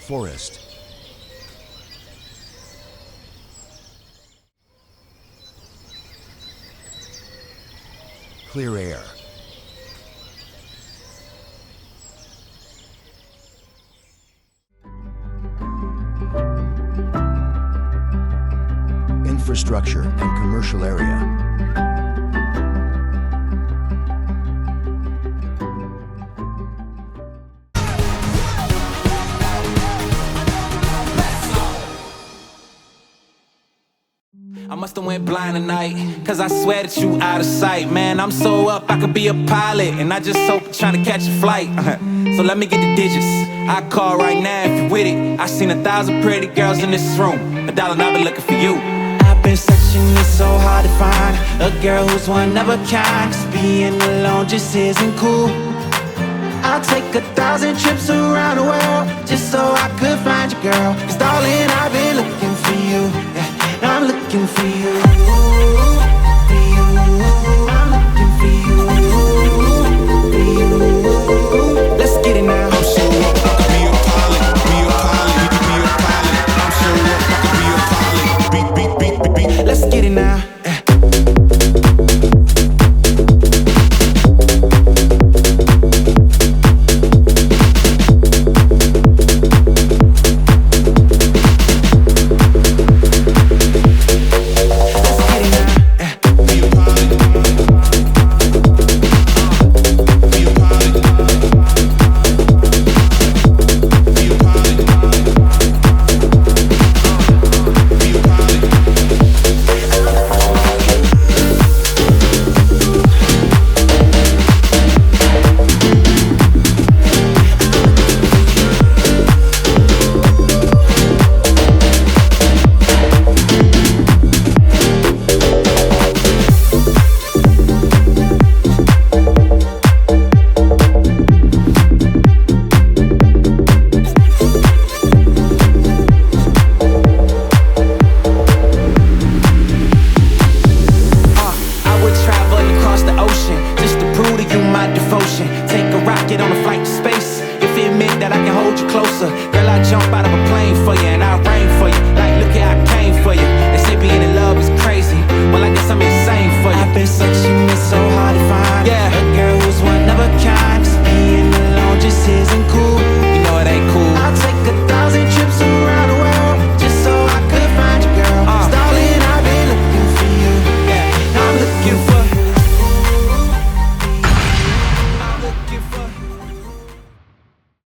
forest. Clear air. Infrastructure and commercial area. I must've went blind tonight, cause I swear that you out of sight. Man, I'm so up, I could be a pilot, and I just hope trying to catch a flight. So let me get the digits, I call right now if you with it. I seen 1,000 pretty girls in this room, $1 I've been looking for you. I've been searching, it's so hard to find a girl who's one of a kind. Cause being alone just isn't cool. I'll take 1,000 trips around the world just so I could find you, girl. Cause darling, I've been looking for you, yeah, I'm looking for you.